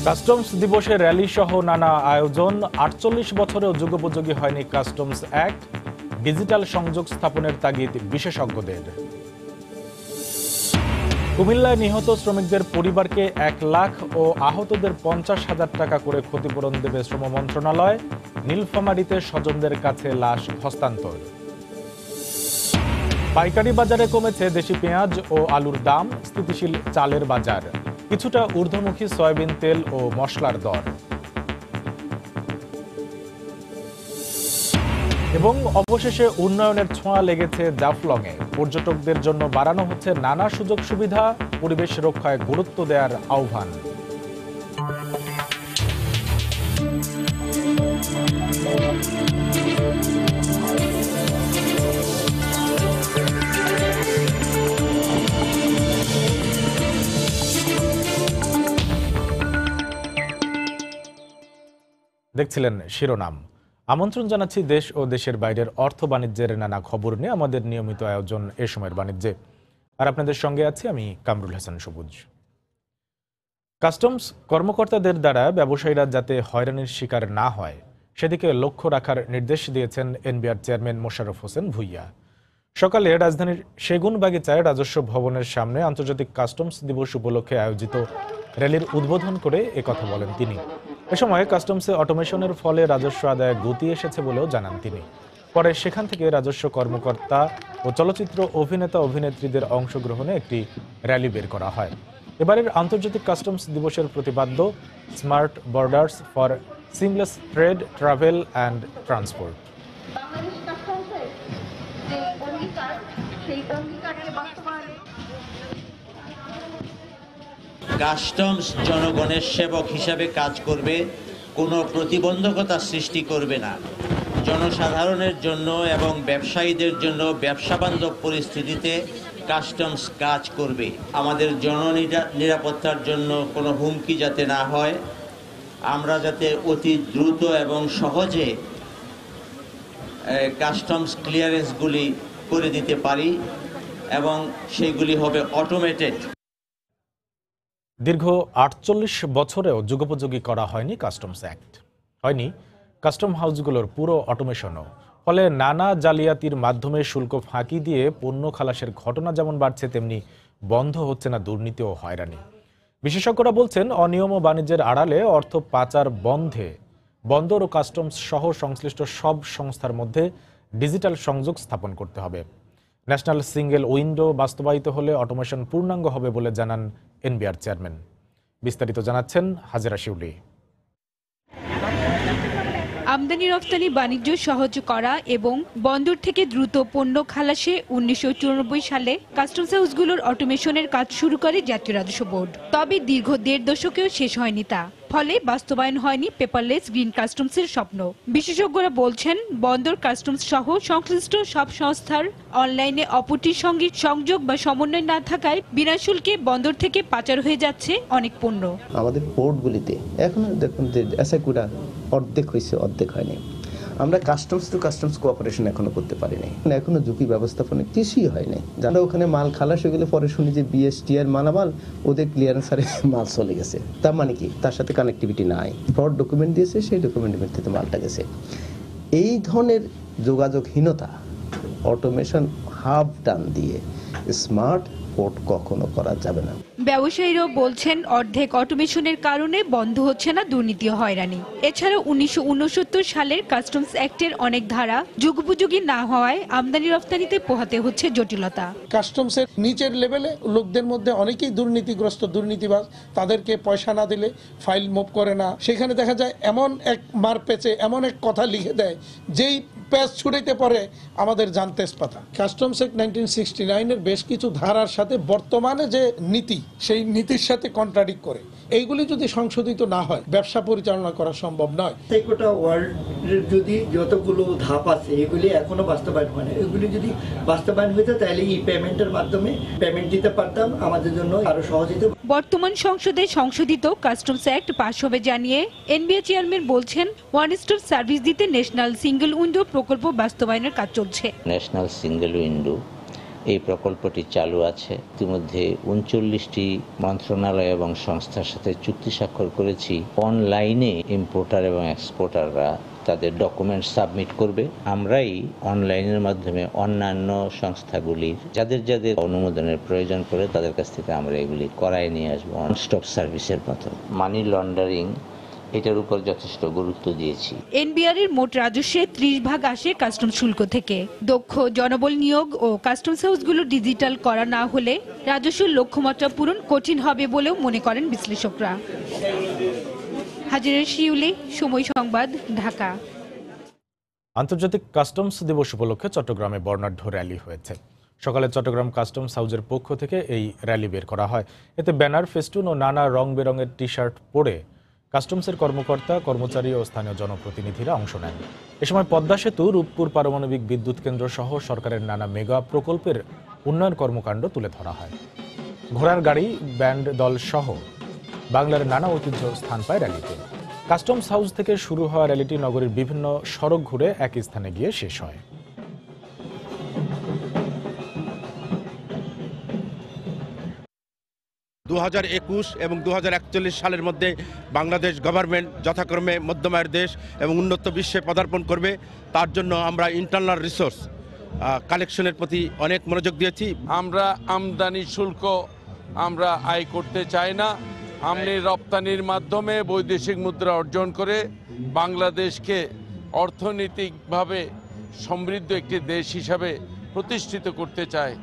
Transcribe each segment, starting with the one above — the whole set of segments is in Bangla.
কাস্টমস দিবসে র্যালি সহ নানা আয়োজন। ৪৮ বছরেও যুগোপযোগী হয়নি কাস্টমস অ্যাক্ট, ডিজিটাল সংযোগ স্থাপনের তাগিদ বিশেষজ্ঞদের। কুমিল্লায় নিহত শ্রমিকদের পরিবারকে ১ লাখ ও আহতদের ৫০,০০০ টাকা করে ক্ষতিপূরণ দেবে শ্রম মন্ত্রণালয়। নীলফামারীতে স্বজনদের কাছে লাশ হস্তান্তর। পাইকারি বাজারে কমেছে দেশি পেঁয়াজ ও আলুর দাম, স্থিতিশীল চালের বাজার, কিছুটা ঊর্ধ্বমুখী সয়াবিন তেল ও মশলার দর। এবং অবশেষে উন্নয়নের ছোঁয়া লেগেছে জাফলংয়ে। পর্যটকদের জন্য বাড়ানো হচ্ছে নানা সুযোগ সুবিধা, পরিবেশ রক্ষায় গুরুত্ব দেওয়ার আহ্বান। দেখছিলেন শিরোনাম। আমন্ত্রণ জানাচ্ছি দেশ ও দেশের বাইরের অর্থ বাণিজ্যের নানা খবর নিয়ে আমাদের নিয়মিত আয়োজন এ সময়ের বাণিজ্যে। আর আপনাদের সঙ্গে আছি আমি কামরুল হাসান সবুজ। কাস্টমস কর্মকর্তাদের দ্বারা ব্যবসায়ীরা যাতে হয়রানির শিকার না হয় সেদিকে লক্ষ্য রাখার নির্দেশ দিয়েছেন এনবিআর চেয়ারম্যান মোশাররফ হোসেন ভূঁইয়া। সকালে রাজধানীর সেগুনবাগিচায় রাজস্ব ভবনের সামনে আন্তর্জাতিক কাস্টমস দিবস উপলক্ষে আয়োজিত র্যালির উদ্বোধন করে একথা বলেন তিনি। এ সময় কাস্টমসে অটোমেশনের ফলে রাজস্ব আদায়ে গতি এসেছে বলেও জানান তিনি। পরে সেখান থেকে রাজস্ব কর্মকর্তা ও চলচ্চিত্র অভিনেতা অভিনেত্রীদের অংশগ্রহণে একটি র্যালি বের করা হয়। এবারের আন্তর্জাতিক কাস্টমস দিবসের প্রতিপাদ্য smart borders for seamless trade, travel and transport. Customs জনগণের সেবক হিসাবে কাজ করবে, কোনো প্রতিবন্ধকতা সৃষ্টি করবে না। জনসাধারণের জন্য এবং ব্যবসায়ীদের জন্য ব্যবসাবান্ধব পরিস্থিতিতে কাস্টমস কাজ করবে। আমাদের জননিরাপত্তার জন্য কোনো হুমকি যাতে না হয়, আমরা যাতে অতি দ্রুত এবং সহজে কাস্টমস ক্লিয়ারেন্সগুলি করে দিতে পারি এবং সেগুলি হবে অটোমেটেড। দীর্ঘ ৪৮ বছরেও যুগোপযোগী করা হয়নি কাস্টমস অ্যাক্ট, হয়নি কাস্টম হাউসগুলোর পুরো অটোমেশনও। ফলে নানা জালিয়াতির মাধ্যমে শুল্ক ফাঁকি দিয়ে পণ্য খালাসের ঘটনা যেমন বাড়ছে, তেমনি বন্ধ হচ্ছে না দুর্নীতি ও হয়রানি। বিশেষজ্ঞরা বলছেন, অনিয়ম ও বাণিজ্যের আড়ালে অর্থ পাচার বন্ধে বন্দর ও কাস্টমস সহ সংশ্লিষ্ট সব সংস্থার মধ্যে ডিজিটাল সংযোগ স্থাপন করতে হবে। ন্যাশনাল সিঙ্গেল উইন্ডো বাস্তবায়িত হলে অটোমেশন পূর্ণাঙ্গ হবে বলে জানান এনবিআর চেয়ারম্যান। বিস্তারিত জানাচ্ছেন হাজেরা শিউলি। আমদানি রপ্তানি বাণিজ্য সহজ করা এবং বন্দর থেকে দ্রুত পণ্য খালাসে ১৯৯৪ সালে কাস্টমস হাউসগুলোর অটোমেশনের কাজ শুরু করে জাতীয় রাজস্ব বোর্ড। তবে দীর্ঘ ১.৫ দশকেও শেষ হয়নি তা। ফলে বাস্তবায়ন হয়নি পেপারলেস গ্রিন কাস্টমসের স্বপ্ন। বিশেষজ্ঞরা বলছেন, বন্দর, কাস্টমস সহ সংশ্লিষ্ট সব সংস্থার অনলাইনে অপরটির সঙ্গে সংযোগ বা সমন্বয় না থাকায় বিনা শুল্কে বন্দর থেকে পাচার হয়ে যাচ্ছে অনেক পণ্য। আমাদের পোর্টগুলিতে এখনো দেখুন যে এসআইকুডা অর্ধেক হয়েছে, অর্ধেক হয়নি। আমরা কাস্টমস টু কাস্টমস কোঅপারেশন এখনো করতে পারিনি, এখনো ঝুঁকি ব্যবস্থাপনা কিছুই হয়নি। যারা ওখানে মাল খালাস হয়ে গেলে পরে শুনি যে বিএসটিআর মালামাল ওদের ক্লিয়ারেন্সারে মাল চলে গেছে। তার মানে কি, তার সাথে কানেক্টিভিটি নাই, ফ্রড ডকুমেন্ট দিয়েছে, সেই ডকুমেন্টের ভিত্তিতে মালটা গেছে। এই ধরনের যোগাযোগহীনতা অটোমেশন হাব টান দিয়ে স্মার্ট পোর্ট কখনো করা যাবে না। ব্যবসায়ীরাও বলছেন, অর্ধেক অটোমেশনের কারণে বন্ধ হচ্ছে না দুর্নীতি ও হয়রানি। এছাড়া ১৯৬৯ সালের কাস্টমস অ্যাক্টের অনেক ধারা যুগোপযোগী না হওয়ায় আমদানি রপ্তানিতে পোহাতে হচ্ছে জটিলতা। কাস্টমসের নিচের লেভেলে লোকদের মধ্যে অনেকেই দুর্নীতিগ্রস্ত, দুর্নীতিবাজ। তাদেরকে পয়সা না দিলে ফাইল মুভ করে না। সেখানে দেখা যায় এমন এক মার পেচে এমন এক কথা লিখে দেয়, যেই পেজ ছুটাইতে পারে আমাদের জানতেজ পাতা। কাস্টমস অ্যাক্ট 1969-এর বেশ কিছু ধারার সাথে বর্তমানে যে নীতি, সেই নীতির সাথে কন্ট্রাডিক্ট করে। এইগুলি যদি সংশোধিত না হয়, ব্যবসা পরিচালনা করা সম্ভব নয়। গোটা ওয়ার্ল্ডের যদি যতগুলো ধাপ আছে এগুলি এখনো বাস্তবায়ন হয় না। এগুলি যদি বাস্তবায়ন হইতো তাহলে ই পেমেন্টের মাধ্যমে পেমেন্ট দিতে পারতাম, আমাদের জন্য আরো সহজ হতো। বর্তমান সংসদে সংশোধিত কাস্টমস অ্যাক্ট পাস হবে জানিয়ে এনবিআর চেয়ারম্যান বলছেন, ওয়ান স্টপ সার্ভিস দিতে ন্যাশনাল সিঙ্গেল উইন্ডো প্রকল্প বাস্তবায়নের কাজ চলছে। ন্যাশনাল সিঙ্গেল উইন্ডো এই প্রকল্পটি চালু আছে। ইতিমধ্যে 39টি মন্ত্রণালয় এবং সংস্থার সাথে চুক্তি স্বাক্ষর করেছি। অনলাইনে ইম্পোর্টার এবং এক্সপোর্টাররা তাদের ডকুমেন্ট সাবমিট করবে। আমরাই অনলাইনের মাধ্যমে অন্যান্য সংস্থাগুলির যাদের যাদের অনুমোদনের প্রয়োজন পড়ে তাদের কাছ থেকে আমরা এগুলি করায় নিয়ে আসবো। ওয়ান স্টপ সার্ভিসের মতো মানি লন্ডারিং এটার উপর যথেষ্ট গুরুত্ব দিয়েছি। এনবিআর এর মোট রাজস্বের 30% আসে কাস্টমস শুল্ক থেকে। দক্ষ জনবল নিয়োগ ও কাস্টমস হাউসগুলো ডিজিটাল করা না হলে রাজস্বের লক্ষ্যমাত্রা পূরণ কঠিন হবে বলেও মনে করেন বিশ্লেষকরা। হাজিরা শিউলি, সময় সংবাদ, ঢাকা। আন্তর্জাতিক কাস্টমস দিবস উপলক্ষে চট্টগ্রামে বর্ণাঢ্য র্যালি হয়েছে। সকালে চট্টগ্রাম কাস্টমস হাউসের পক্ষ থেকে এই র্যালি বের করা হয়। এতে ব্যানার, ফেস্টুন ও নানা রং বেরঙের টি শার্ট পরে কাস্টমসের কর্মকর্তা, কর্মচারী ও স্থানীয় জনপ্রতিনিধিরা অংশ নেন। এ সময় পদ্মা সেতু, রূপপুর পারমাণবিক বিদ্যুৎ কেন্দ্র সহ সরকারের নানা মেগা প্রকল্পের উন্নয়ন কর্মকাণ্ড তুলে ধরা হয়। ঘোড়ার গাড়ি, ব্যান্ড দল সহ বাংলার নানা ঐতিহ্য স্থান পায় র্যালিতে। কাস্টমস হাউস থেকে শুরু হওয়া র্যালিটি নগরীর বিভিন্ন সড়ক ঘুরে একই স্থানে গিয়ে শেষ হয়। 2021 এবং 2041 সালের মধ্যে বাংলাদেশ গভর্নমেন্ট যথাক্রমে মধ্যমায়ের দেশ এবং উন্নত বিশ্বে পদার্পণ করবে। তার জন্য আমরা ইন্টারনাল রিসোর্স কালেকশনের প্রতি অনেক মনোযোগ দিয়েছি। আমরা আমদানি শুল্ক আমরা আয় করতে চাই না। আমদানি রপ্তানির মাধ্যমে বৈদেশিক মুদ্রা অর্জন করে বাংলাদেশকে অর্থনৈতিকভাবে সমৃদ্ধ একটি দেশ হিসাবে প্রতিষ্ঠিত করতে চাই।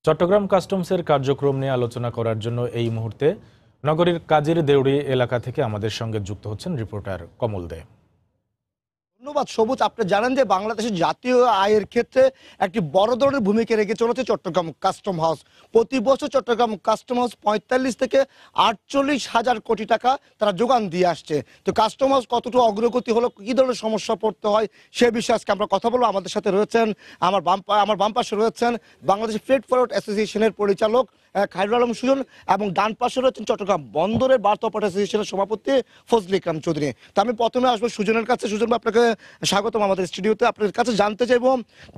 চট্টগ্রাম কাস্টমসের কার্যক্রম নিয়ে আলোচনা করার জন্য এই মুহূর্তে নগরীর কাজীর দেউড়ি এলাকা থেকে আমাদের সঙ্গে যুক্ত হচ্ছেন রিপোর্টার কমল দে। ধন্যবাদ সবুজ। আপনি জানেন যে বাংলাদেশের জাতীয় আয়ের ক্ষেত্রে একটি বড় ধরনের ভূমিকা রেখে চলেছে চট্টগ্রাম কাস্টম হাউস। প্রতি বছর চট্টগ্রাম কাস্টম হাউস 45 থেকে 48 হাজার কোটি টাকা তারা যোগান দিয়ে আসছে। তো কাস্টম হাউস কতটুকু অগ্রগতি হলো, কি ধরনের সমস্যা পড়তে হয় সে বিষয়ে আজকে আমরা কথা বলবো। আমাদের সাথে রয়েছেন আমার বাম পাশে রয়েছেন বাংলাদেশ ফ্রেট ফরওয়ার্ড অ্যাসোসিয়েশনের পরিচালক খায়রুল আলম সুজন এবং ডান পাশে রয়েছেন চট্টগ্রাম বন্দরের বার্তা অপারেটর অ্যাসোসিয়েশনের সভাপতি ফজল ইকরাম চৌধুরী। তো আমি প্রথমে আসবো সুজনের কাছে। সুজন, আপনাকে স্বাগতম আমাদের স্টুডিওতে। আপনার কাছে জানতে চাইব,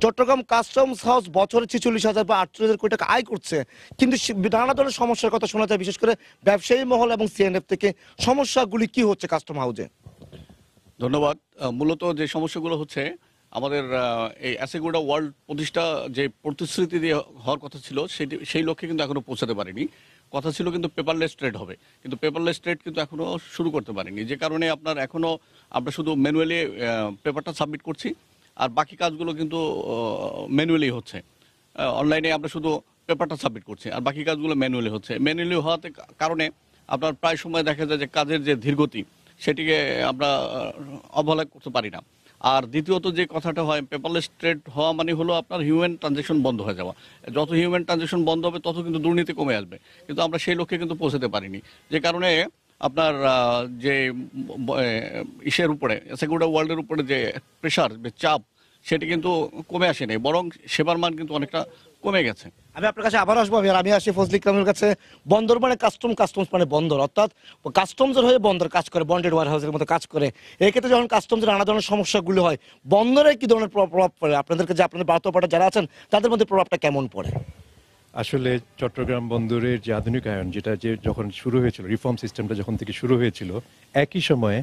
চট্টগ্রাম কাস্টমস হাউস বছরে 46,000 বা 48,000 কোটি টাকা আয় করছে, কিন্তু নানা ধরনের সমস্যার কথা শোনা যায়, বিশেষ করে ব্যবসায়ী মহল এবং সিএনএফ থেকে। সমস্যাগুলি কি হচ্ছে কাস্টম হাউসে? ধন্যবাদ। মূলত যে সমস্যাগুলো হচ্ছে, আমাদের এই অ্যাসেগুডা ওয়ার্ল্ড প্রতিষ্ঠা যে প্রতিশ্রুতি দিয়ে হওয়ার কথা ছিল সেই লক্ষ্যে কিন্তু এখনো পৌঁছাতে পারিনি। কথা ছিল কিন্তু পেপারলেস ট্রেড হবে, কিন্তু পেপারলেস ট্রেড কিন্তু এখনো শুরু করতে পারিনি। যে কারণে আমরা শুধু ম্যানুয়ালি পেপারটা সাবমিট করছি, আর বাকি কাজগুলো কিন্তু ম্যানুয়ালি হচ্ছে। অনলাইনে আমরা শুধু পেপারটা সাবমিট করছি, আর বাকি কাজগুলো ম্যানুয়ালি হচ্ছে। ম্যানুয়ালি হওয়াতে কারণে আপনার প্রায় সময় দেখা যায় যে কাজের যে ধীরগতি সেটিকে আমরা অবহেলা করতে পারি না। আর দ্বিতীয়ত যে কথাটা হয়, পেপারলেস ট্রেড হওয়া মানে হলো আপনার হিউম্যান ট্রানজ্যাকশন বন্ধ হয়ে যাওয়া। যত হিউম্যান ট্রানজ্যাকশন বন্ধ হবে তত কিন্তু দুর্নীতি কমে আসবে, কিন্তু আমরা সেই লক্ষ্যে কিন্তু পৌঁছাতে পারিনি। যে কারণে আপনার যে ইসের উপরে, সেগুড়া ওয়ার্ল্ডের উপরে যে প্রেশার, যে চাপ, সেটি কিন্তু কমে আসেনি, বরং সেবার মান কিন্তু অনেকটা কমে গেছে। আমি আপনার কাছে আবার আসবো। আমি আসি ফজল ইকরামের কাছে। বন্দর মানে কাস্টমস মানে বন্দর, অর্থাৎ কাস্টমসের হয়ে বন্দর কাজ করে, বন্ডেড ওয়ার হাউসের মতো কাজ করে। এক্ষেত্রে যখন কাস্টমসের নানা ধরনের সমস্যাগুলো হয়, বন্দরে কি ধরনের প্রভাব পড়ে? আপনাদেরকে যে আপনাদের বার্তা অপারেটর যারা আছেন তাদের মধ্যে প্রভাবটা কেমন পড়ে? আসলে চট্টগ্রাম বন্দরের যে আধুনিকায়ন, যেটা যখন শুরু হয়েছিল, রিফর্ম সিস্টেমটা যখন থেকে শুরু হয়েছিল, একই সময়ে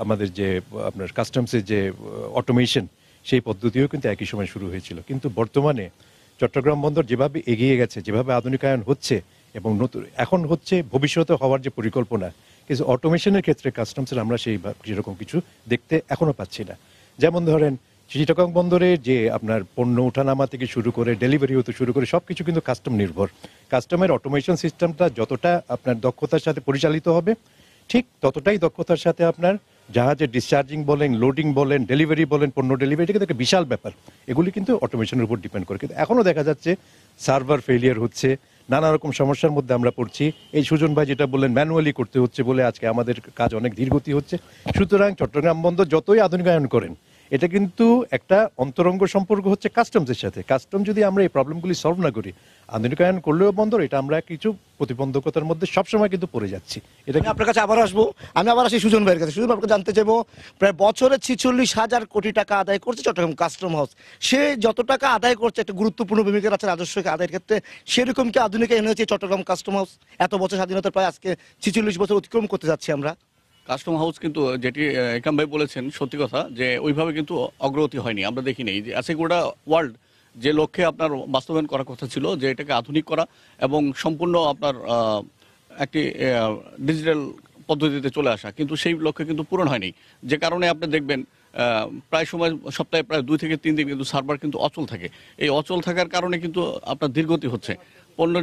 আমাদের যে আপনার কাস্টমসের যে অটোমেশন, সেই পদ্ধতিও কিন্তু একই সময় শুরু হয়েছিল। কিন্তু বর্তমানে চট্টগ্রাম বন্দর যেভাবে এগিয়ে গেছে, যেভাবে আধুনিকায়ন হচ্ছে এবং নতুন এখন হচ্ছে, ভবিষ্যতে হওয়ার যে পরিকল্পনা, কিন্তু অটোমেশনের ক্ষেত্রে কাস্টমসের আমরা সেরকম কিছু দেখতে এখনো পাচ্ছি না। যেমন ধরেন চিটাগং বন্দরে যে আপনার পণ্য ওঠানামা থেকে শুরু করে ডেলিভারি হতে শুরু করে সবকিছু কিন্তু কাস্টম নির্ভর। কাস্টমের অটোমেশন সিস্টেমটা যতটা আপনার দক্ষতার সাথে পরিচালিত হবে, ঠিক ততটাই দক্ষতার সাথে আপনার জাহাজের ডিসচার্জিং বলেন, লোডিং বলেন, ডেলিভারি বলেন, পণ্য ডেলিভারি, কিন্তু একটা বিশাল ব্যাপার। এগুলি কিন্তু অটোমেশনের উপর ডিপেন্ড করে। কিন্তু এখনও দেখা যাচ্ছে সার্ভার ফেলিয়ার হচ্ছে, নানা রকম সমস্যার মধ্যে আমরা পড়ছি। এই সুজন ভাই যেটা বললেন, ম্যানুয়ালি করতে হচ্ছে বলে আজকে আমাদের কাজ অনেক ধীরগতি হচ্ছে। সুতরাং চট্টগ্রাম বন্দর যতই আধুনিকায়ন করেন, এটা কিন্তু একটা অন্তরঙ্গ সম্পর্ক হচ্ছে কাস্টমসের সাথে। কাস্টম যদি আমরা এই প্রবলেমগুলি সলভ না করি, আধুনিকায়ন করলেও বন্দর, এটা আমরা কিছু প্রতিবন্ধকতার মধ্যে সবসময় কিন্তু পড়ে যাচ্ছি। এটা আমি আপনার কাছে আবার আসবো, আমি আবার আসি সুজন ভাইয়ের কাছে। সুজন ভাইকে জানতে চাইবো, প্রায় বছরে 46,000 কোটি টাকা আদায় করছে চট্টগ্রাম কাস্টম হাউস। সে যত টাকা আদায় করছে, একটা গুরুত্বপূর্ণ ভূমিকা আছে রাজস্ব আদায়ের ক্ষেত্রে, সেরকম কি আধুনিকায়ন হয়েছে চট্টগ্রাম কাস্টম হাউস? এত বছর স্বাধীনতার প্রায় আজকে 46 বছর অতিক্রম করতে যাচ্ছি আমরা। কাস্টম হাউস কিন্তু যেটি একাম ভাই বলেছেন সত্যি কথা, যে ওইভাবে কিন্তু অগ্রগতি হয়নি। আমরা দেখি নেই যে অ্যাসিগুড়া ওয়ার্ল্ড যে লক্ষ্যে আপনার বাস্তবায়ন করার কথা ছিল, যে এটাকে আধুনিক করা এবং সম্পূর্ণ আপনার একটি ডিজিটাল পদ্ধতিতে চলে আসা, কিন্তু সেই লক্ষ্যে কিন্তু পূরণ হয়নি। যে কারণে আপনি দেখবেন প্রায় সময় সপ্তাহে প্রায় 2 থেকে 3 দিন কিন্তু সার্ভার কিন্তু অচল থাকে। এই অচল থাকার কারণে কিন্তু আপনার ধীরগতি হচ্ছে পণ্য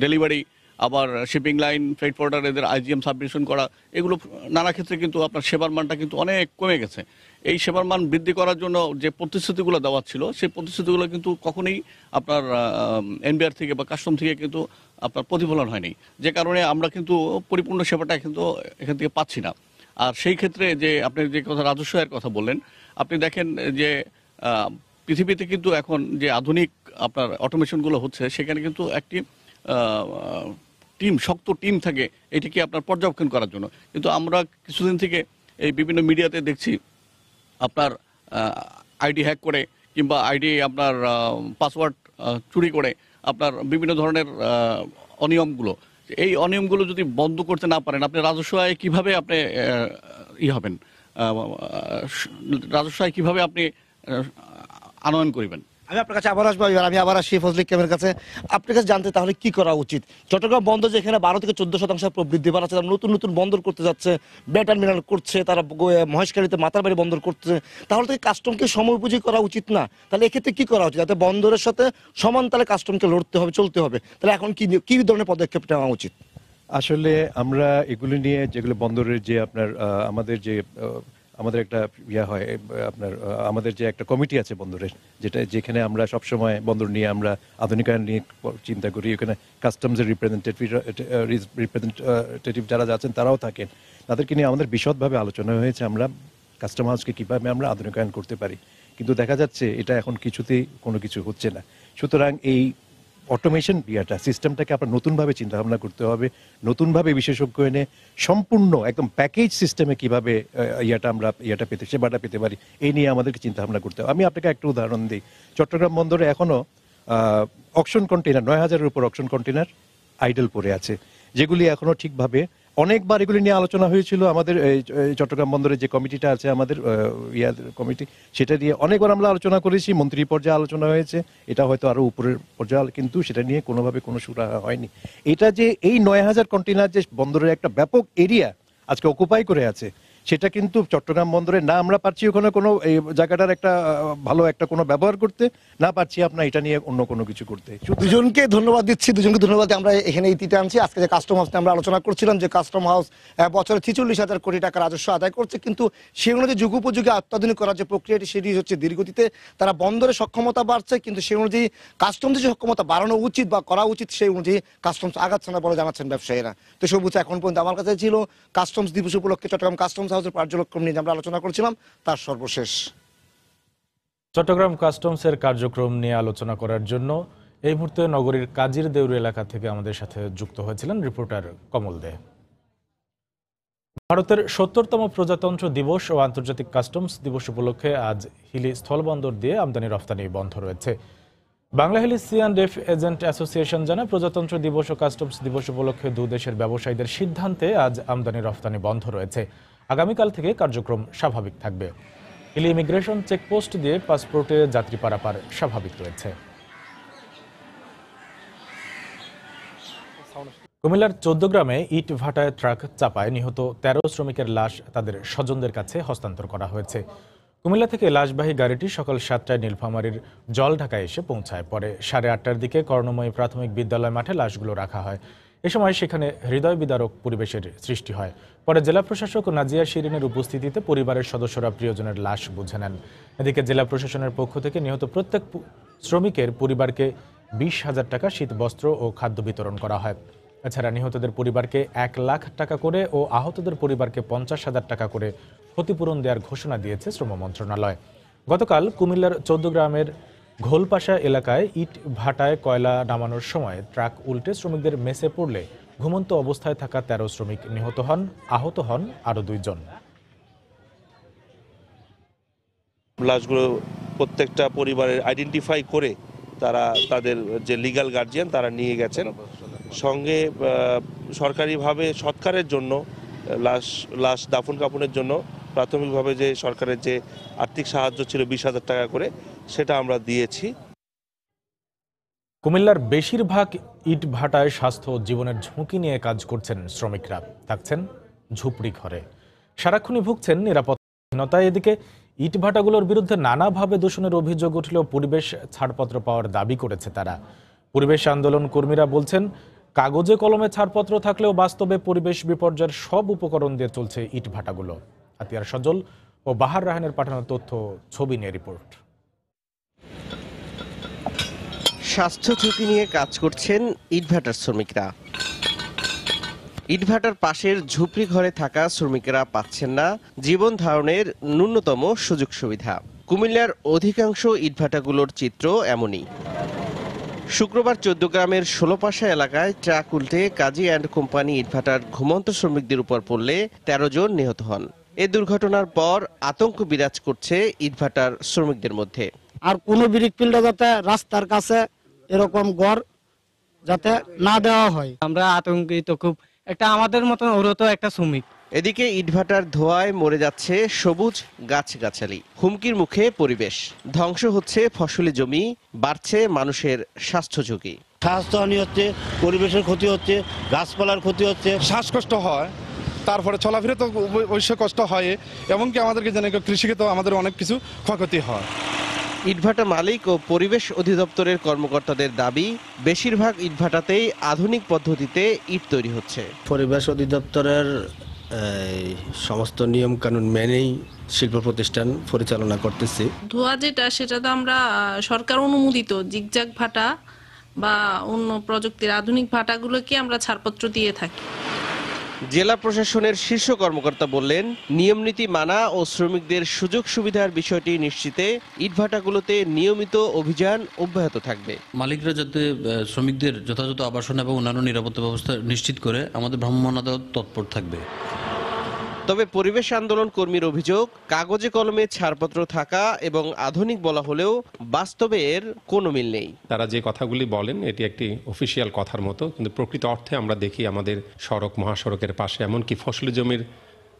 ডেলিভারি, আবার শিপিং লাইন, ফ্রেট ফরওয়ার্ডার এদের আইজিএম সাবমিশন করা, এগুলো নানা ক্ষেত্রে কিন্তু আপনার সেবার মানটা কিন্তু অনেক কমে গেছে। এই সেবার মান বৃদ্ধি করার জন্য যে প্রতিশ্রুতিগুলো দেওয়া ছিল, সেই প্রতিশ্রুতিগুলো কিন্তু কখনোই আপনার এনবিআর থেকে বা কাস্টম থেকে কিন্তু আপনার প্রতিফলন হয়নি। যে কারণে আমরা কিন্তু পরিপূর্ণ সেবাটা কিন্তু এখান থেকে পাচ্ছি না। আর সেই ক্ষেত্রে যে আপনি যে কথা রাজস্ব আয়ের কথা বললেন, আপনি দেখেন যে পৃথিবীতে কিন্তু এখন যে আধুনিক আপনার অটোমেশনগুলো হচ্ছে, সেখানে কিন্তু একটি শক্ত টিম থাকে এটিকে আপনার পর্যবেক্ষণ করার জন্য। কিন্তু আমরা কিছুদিন থেকে এই বিভিন্ন মিডিয়াতে দেখছি আপনার আইডি হ্যাক করে কিংবা আইডি আপনার পাসওয়ার্ড চুরি করে আপনার বিভিন্ন ধরনের অনিয়মগুলো, এই অনিয়মগুলো যদি বন্ধ করতে না পারেন, আপনি রাজস্ব আয় কীভাবে আপনি হবেন, রাজস্ব আয় কীভাবে আপনি আনয়ন করবেন? আমি আপনার কাছে আবার আসবো, আমি আবার আসি ফজল ইকরামের কাছে। আপনার কাছে জানতে তাহলে কি করা উচিত? চট্টগ্রাম বন্দর যেখানে 12 থেকে 14% প্রবৃদ্ধি বাড়াচ্ছে, তারা নতুন নতুন বন্দর করতে যাচ্ছে, বে টার্মিনাল করছে, তারা মহেশখালীতে মাতারবাড়ি বন্দর করছে, তাহলে থেকে কাস্টমকে সময়োপযোগী করা উচিত না? তাহলে এক্ষেত্রে কি করা উচিত যাতে বন্দরের সাথে সমান তালে কাস্টমকে লড়তে হবে, চলতে হবে? তাহলে এখন কি ধরনের পদক্ষেপ নেওয়া উচিত? আসলে আমরা এগুলো নিয়ে, যেগুলো বন্দরের যে আপনার আমাদের একটা হয় আপনার, আমাদের যে একটা কমিটি আছে বন্দরের, যেখানে আমরা সবসময় বন্দর নিয়ে আমরা আধুনিকায়ন নিয়ে চিন্তা করি। ওখানে কাস্টমসের রিপ্রেজেন্টেটিভ যারা আছেন তারাও থাকেন, তাদেরকে নিয়ে আমাদের বিশদভাবে আলোচনা হয়েছে আমরা কাস্টম হাউসকে কীভাবে আমরা আধুনিকায়ন করতে পারি। কিন্তু দেখা যাচ্ছে এটা এখন কিছুতেই কোনো কিছু হচ্ছে না। সুতরাং এই অটোমেশন সিস্টেমটাকে আপনার নতুনভাবে চিন্তা ভাবনা করতে হবে, নতুনভাবে বিশেষজ্ঞ এনে সম্পূর্ণ একদম প্যাকেজ সিস্টেমে কিভাবে সেবাটা পেতে পারি, এই নিয়ে আমাদেরকে চিন্তা ভাবনা করতে হবে। আমি আপনাকে একটা উদাহরণ দিই। চট্টগ্রাম বন্দরে এখনো অকশন কন্টেনার 9,000-এর উপর অকশন কন্টেনার আইডল পড়ে আছে, যেগুলি এখনো ঠিকভাবে, অনেকবার এগুলি নিয়ে আলোচনা হয়েছিল আমাদের চট্টগ্রাম বন্দরের যে কমিটিটা আছে আমাদের কমিটি, সেটা নিয়ে অনেকবার আমরা আলোচনা করেছি, মন্ত্রী পর্যায়ে আলোচনা হয়েছে, এটা হয়তো আরো উপরের পর্যায়ে, কিন্তু সেটা নিয়ে কোনোভাবে কোনো সুরাহা হয়নি। এটা যে এই 9,000 কন্টেনার যে বন্দরের একটা ব্যাপক এরিয়া আজকে অকুপাই করে আছে, সেটা কিন্তু চট্টগ্রাম বন্দরে না আমরা পারছি ওখানে কোনো এই জায়গাটার একটা ভালো একটা কোনো ব্যবহার করতে, না পারছি আপনার এটা নিয়ে অন্য কোনো কিছু করতে। দুজনকে ধন্যবাদ দিচ্ছি, দুজনকে ধন্যবাদ। আমরা এখানে ইতিতে আনছি আজকে যে কাস্টম হাউস নিয়ে আমরা আলোচনা করছিলাম, যে কাস্টম হাউস বছরে 46,000 কোটি টাকা রাজস্ব আদায় করছে, কিন্তু সেগুলো যে যুগোপযোগী অত্যাধুনিক করার যে প্রক্রিয়াটি, সেটি হচ্ছে ধীরগতিতে। তারা বন্দরের সক্ষমতা বাড়ছে, কিন্তু সেই অনুযায়ী কাস্টমসের যে সক্ষমতা বাড়ানো উচিত বা করা উচিত, সেই অনুযায়ী কাস্টমস আগাচ্ছে না বলে জানাচ্ছেন ব্যবসায়ীরা। তো সবুজ এখন পর্যন্ত আমার কাছে ছিল কাস্টমস দিবস উপলক্ষে চট্টগ্রাম কাস্টমস হাউসের কার্যক্রম নিয়ে আমরা আলোচনা করছিলাম, তার সর্বশেষ। চট্টগ্রাম কাস্টমসের কার্যক্রম নিয়ে আলোচনা করার জন্য এই মুহূর্তে নগরীর কাজীর দেউরি এলাকা থেকে আমাদের সাথে যুক্ত হয়েছিলেন রিপোর্টার কমল দে। ভারতের 70তম প্রজাতন্ত্র দিবস ও আন্তর্জাতিক কাস্টমস দিবস উপলক্ষে আজ হিলি স্থলবন্দর দিয়ে আমদানি রফতানি বন্ধ রয়েছে। Bangla Hili C&F agent association জানায়, প্রজাতন্ত্র দিবস ও কাস্টমস দিবস উপলক্ষে দুই দেশের ব্যবসায়ীদের সিদ্ধান্তে আজ আমদানি রফতানি বন্ধ রয়েছে। আগামীকাল থেকে কার্যক্রম স্বাভাবিক থাকবে। হিলি ইমিগ্রেশন চেকপোস্ট দিয়ে পাসপোর্টে যাত্রী পারাপার স্বাভাবিক রয়েছে। কুমিল্লার 14 গ্রামে ইট ভাটায় ট্রাক চাপায় নিহত 13 শ্রমিকের লাশ তাদের স্বজনদের কাছে হস্তান্তর করা হয়েছে। কুমিল্লা থেকে লাশবাহী গাড়িটি সকাল 7টায় নীলফামারীর জলঢাকায় এসে পৌঁছায়। পরে 8:30টার দিকে কর্ণময়ী প্রাথমিক বিদ্যালয় মাঠে লাশগুলো রাখা হয়। এ সময় সেখানে হৃদয় বিদারক পরিবেশের সৃষ্টি হয়। পরে জেলা প্রশাসক নাজিয়া শিরিনের উপস্থিতিতে পরিবারের সদস্যরা প্রিয়জনের লাশ বুঝে নেন। এদিকে জেলা প্রশাসনের পক্ষ থেকে নিহত প্রত্যেক শ্রমিকের পরিবারকে 20,000 টাকা শীত বস্ত্র ও খাদ্য বিতরণ করা হয়। এছাড়া নিহতদের পরিবারকে 1 লাখ টাকা করে ও আহতদের পরিবারকে 50,000 টাকা করে ক্ষতিপূরণ দেওয়ার ঘোষণা দিয়েছে শ্রম মন্ত্রণালয়। গতকাল কুমিল্লার ১৪ গ্রামের ঘোলপাশা এলাকায় ইট ভাটায় কয়লা নামানোর সময় ট্রাক উল্টে শ্রমিকদের মেসে পড়লে ঘুমন্ত অবস্থায় থাকা ১৩ শ্রমিক নিহত হন, আহত হন আরও ২ জন। লাশগুলো প্রত্যেকটা পরিবারের আইডেন্টিফাই করে তারা তাদের যে লিগ্যাল গার্জিয়ান তারা নিয়ে গেছেন। সঙ্গে সরকারিভাবে সৎকারের জন্য লাশ দাফন কাফনের জন্য প্রাথমিকভাবে যে সরকারের যে আর্থিক সাহায্য ছিল ২০,০০০ টাকা করে, সেটা আমরা দিয়েছি। কুমিল্লার বেশিরভাগ ইট ভাটায় স্বাস্থ্য ও জীবনের ঝুঁকি নিয়ে কাজ করছেন শ্রমিকরা, থাকছেন ঝুপড়ি ঘরে, সারাক্ষণই ভুগছেন নিরাপত্তাহীনতায়। এদিকে ইট ভাটাগুলোর বিরুদ্ধে নানাভাবে দূষণের অভিযোগ উঠলেও পরিবেশ ছাড়পত্র পাওয়ার দাবি করেছে তারা। পরিবেশ আন্দোলন কর্মীরা বলছেন, কাগজে কলমে ছাড়পত্র থাকলেও বাস্তবে পরিবেশ বিপর্যয়ের সব উপকরণ দিয়ে চলছে ইট ভাটাগুলো। আতিয়ার সজল ও বাহার রাহানের পাঠানো তথ্য, ছবি নিয়ে রিপোর্ট। স্বাস্থ্য ঝুঁকি নিয়ে কাজ করছেন ইটভাটার শ্রমিকরা। ইটভাটার পাশের ঝুপড়ি ঘরে থাকা শ্রমিকেরা পাচ্ছেন না জীবন ধারণের ন্যূনতম সুযোগ সুবিধা। কুমিল্লার অধিকাংশ ইটভাটাগুলোর চিত্র এমনই। শুক্রবার ১৪ গ্রামের ১৬পাশা এলাকায় ট্রাক উল্টে কাজী অ্যান্ড কোম্পানি ইটভাটার ঘুমন্ত শ্রমিকদের উপর পড়লে ১৩ জন নিহত হন। এ দুর্ঘটনার পর আতঙ্ক বিরাজ করছে ইটভাটার শ্রমিকদের মধ্যে। আর কোনো ব্রিক ফিল্ডে যাতে রাস্তার কাছে এরকম ঘর যাতে না দেওয়া হয়, আমরা আতঙ্কিত খুব। একটা আমাদের মতন ওরও তো একটা শ্রমিক। এদিকে ইটভাটার ধোঁয়ায় মরে যাচ্ছে সবুজ গাছগাছালি, হুমকির মুখে পরিবেশ, ধ্বংস হচ্ছে ফসলি জমি, বাড়ছে মানুষের স্বাস্থ্য ঝুঁকি। স্বাস্থ্যহানি হচ্ছে, পরিবেশের ক্ষতি হচ্ছে, গাছপালার ক্ষতি হচ্ছে, শ্বাসকষ্ট হয়, তারপরে চলাফেরা তো অবশ্যই কষ্ট হয়, এমনকি আমাদেরকে জানে কৃষিকে তো আমাদের অনেক কিছু ক্ষয়ক্ষতি হয়। ইটভাটা মালিক ও পরিবেশ অধিদপ্তরের কর্মকর্তাদের দাবি, বেশিরভাগ ইটভাটাতেই আধুনিক পদ্ধতিতে ইট তৈরি হচ্ছে। পরিবেশ অধিদপ্তরের সমস্ত নিয়ম কানুন মেনেই শিল্প প্রতিষ্ঠান পরিচালনা করতেছি। ধোঁয়া যেটা, সেটা তো আমরা সরকার অনুমোদিত জিগজাগ ভাটা বা অন্য প্রযুক্তির আধুনিক ভাটাগুলোকে আমরা ছাড়পত্র দিয়ে থাকি। জেলা প্রশাসনের শীর্ষ কর্মকর্তা বললেন, নিয়ম নীতি মানা ও শ্রমিকদের সুযোগ সুবিধার বিষয়টি নিশ্চিতে ইটভাটাগুলোতে নিয়মিত অভিযান অব্যাহত থাকবে। মালিকরা যাতে শ্রমিকদের যথাযথ আবাসন এবং অন্যান্য নিরাপত্তা ব্যবস্থা নিশ্চিত করে আমাদের ভ্রাম্যমাণ আদালত তৎপর থাকবে। তবে পরিবেশ আন্দোলন কর্মীর অভিযোগ, কাগজে কলমে ছাড়পত্র থাকা এবং আধুনিক বলা হলেও বাস্তবে এর কোনো মিল নেই। তারা যে কথাগুলি বলেন এটি একটি অফিসিয়াল কথার মতো, কিন্তু প্রকৃত অর্থে আমরা দেখি আমাদের সড়ক মহাসড়কের পাশে এমনকি ফসলি জমির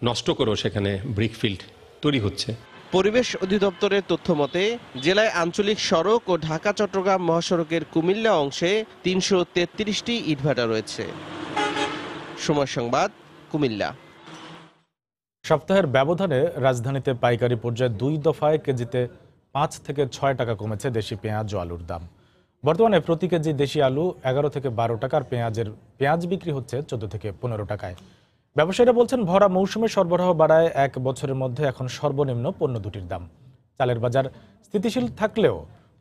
নষ্ট করেও সেখানে ব্রিকফিল্ড তৈরি হচ্ছে। পরিবেশ অধিদপ্তরের তথ্য মতে জেলায় আঞ্চলিক সড়ক ও ঢাকা চট্টগ্রাম মহাসড়কের কুমিল্লা অংশে ৩৩৩টি ইটভাটা রয়েছে। সময় সংবাদ, কুমিল্লা। সপ্তাহের ব্যবধানে রাজধানীতে পাইকারি পর্যায়ে ২ দফায় কেজিতে ৫ থেকে ৬ টাকা কমেছে দেশি পেঁয়াজ ও আলুর দাম। বর্তমানে প্রতি কেজি দেশি আলু ১১ থেকে ১২ টাকার, পেঁয়াজ বিক্রি হচ্ছে ১৪ থেকে ১৫ টাকায়। ব্যবসায়ীরা বলছেন, ভরা মৌসুমে সরবরাহ বাড়ায় ১ বছরের মধ্যে এখন সর্বনিম্ন পণ্য দুটির দাম। চালের বাজার স্থিতিশীল থাকলেও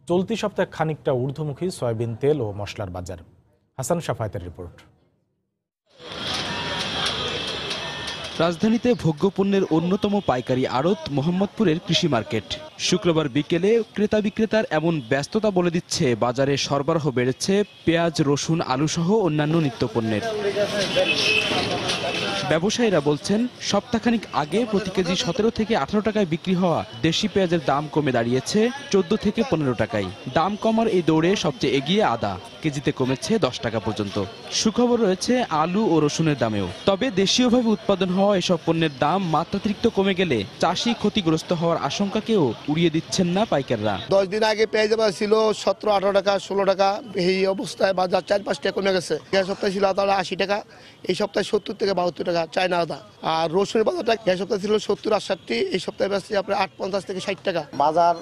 চলতি সপ্তাহে খানিকটা ঊর্ধ্বমুখী সয়াবিন তেল ও মশলার বাজার। হাসান সাফায়েতের রিপোর্ট। রাজধানীতে ভোগ্যপণ্যের অন্যতম পাইকারি আড়ত মোহাম্মদপুরের কৃষি মার্কেট। শুক্রবার বিকেলে ক্রেতা বিক্রেতার এমন ব্যস্ততা বলে দিচ্ছে বাজারে সরবরাহ বেড়েছে পেঁয়াজ, রসুন, আলু সহ অন্যান্য নিত্যপণ্যের। ব্যবসায়ীরা বলছেন, সপ্তাহখানিক আগে প্রতি কেজি ১৭ থেকে ১৮ টাকায় বিক্রি হওয়া দেশি পেঁয়াজের দাম কমে দাঁড়িয়েছে ১৪ থেকে ১৫ টাকায়। দাম কমার এই দৌড়ে সবচেয়ে এগিয়ে আদা, কেজিতে কমেছে ১০ টাকা পর্যন্ত। সুখবর রয়েছে আলু ও রসুনের দামেও। তবে দেশীয়ভাবে উৎপাদন হওয়া এসব পণ্যের দাম মাত্রাতিরিক্ত কমে গেলে চাষি ক্ষতিগ্রস্ত হওয়ার আশঙ্কাকেও উড়িয়ে দিচ্ছেন না পাইকাররা। 10 দিন আগে পেঁয়াজ ছিল ১৭-১৮ টাকা, 16 টাকা, এই অবস্থায় বাজার ৪-৫ টাকা কমে গেছে। গেল সপ্তাহে ছিল আদা ৮০ টাকা, এই সপ্তাহে ৭০ থেকে ৭২ টাকা চায়না আদা। আর রসুনের বাজারটা গেল সপ্তাহে ছিল ৭০-৬৮, এই সপ্তাহে বেশি আপনার ৮-৫০ থেকে ৬০ টাকা। বাজার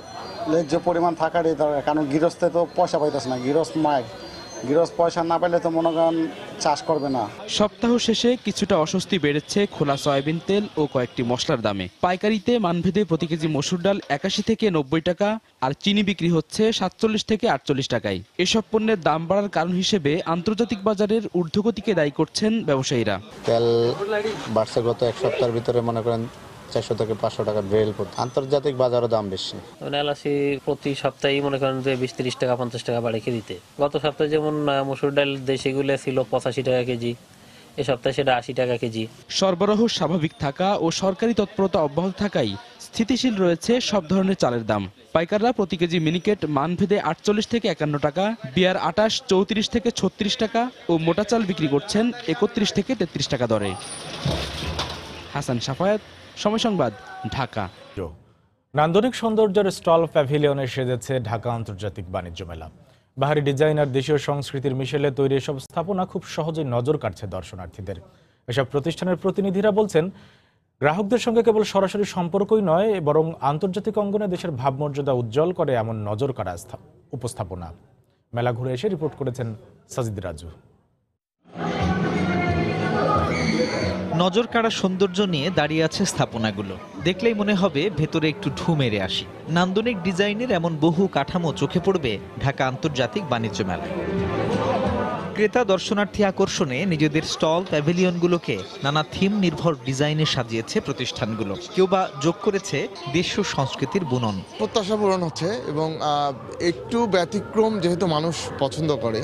যে পরিমাণ থাকারই দরকার, কারণ গৃহস্থে তো পয়সা পাইতেছে না। গৃহস্থ পয়সা না পেলে তো মনে করেন চাষ করবে না। সপ্তাহ শেষে কিছুটা অস্বস্তি বেড়েছে খোলা সয়াবিন তেল ও কয়েকটি মশলার দামে। পাইকারিতে মানভেদে প্রতি কেজি মসুর ডাল ৮১ থেকে ৯০ টাকা আর চিনি বিক্রি হচ্ছে ৪৭ থেকে ৪৮ টাকায়। এসব পণ্যের দাম বাড়ার কারণ হিসেবে আন্তর্জাতিক বাজারের ঊর্ধ্বগতিকে দায়ী করছেন ব্যবসায়ীরা। তেল বাড়ছে গত এক সপ্তাহের ভিতরে মনে করেন 400 থেকে 500 টাকা বেল পড়তো। আন্তর্জাতিক বাজারও দাম বেশি। এলাচি প্রতি সপ্তাহে মনে করেন যে 20-30 টাকা 50 টাকা বাড়ে কেজিতে। গত সপ্তাহে যেমন মসুর ডাল দেশিগুলো ছিল 85 টাকা কেজি, এই সপ্তাহে সেটা 80 টাকা কেজি। সরবরাহ স্বাভাবিক থাকা ও সরকারি তৎপরতা অব্যাহত থাকায় স্থিতিশীল রয়েছে সব ধরনের চালের দাম। পাইকাররা প্রতি কেজি মিনিকেট মানভেদে 48 থেকে 51 টাকা, বিয়ার 28, 34 থেকে 36 টাকা ও মোটা চাল বিক্রি করছেন 31 থেকে 33 টাকা দরে। হাসান সাফায়াত, সময় সংবাদ, ঢাকা। নান্দনিক সৌন্দর্যের স্টল প্যাভিলিয়নে সেজেছে ঢাকা আন্তর্জাতিক বাণিজ্য মেলা। বাহারি ডিজাইন আর দেশীয় সংস্কৃতির মিশেলে তৈরি এসব স্থাপনা খুব সহজেই নজর কাটছে দর্শনার্থীদের। এসব প্রতিষ্ঠানের প্রতিনিধিরা বলছেন, গ্রাহকদের সঙ্গে কেবল সরাসরি সম্পর্কই নয়, বরং আন্তর্জাতিক অঙ্গনে দেশের ভাবমর্যাদা উজ্জ্বল করে এমন নজর কাড়া উপস্থাপনা। মেলা ঘুরে এসে রিপোর্ট করেছেন সাজিদ রাজু। নজর কাড়া সৌন্দর্য নিয়ে দাঁড়িয়ে আছে স্থাপনাগুলো। দেখলেই মনে হবে ভেতরে একটু ঢু মেরে আসি। নান্দনিক ডিজাইনের এমন বহু কাঠামো চোখে পড়বে ঢাকা আন্তর্জাতিক বাণিজ্য মেলায়। ক্রেতা দর্শনার্থী আকর্ষণে নিজেদের স্টল প্যাভিলিয়নগুলোকে নানা থিম নির্ভর ডিজাইনে সাজিয়েছে প্রতিষ্ঠানগুলো। কেউ বা যোগ করেছে দেশীয় সংস্কৃতির বুনন। প্রত্যাশা পূরণ হচ্ছে এবং একটু ব্যতিক্রম যেহেতু মানুষ পছন্দ করে,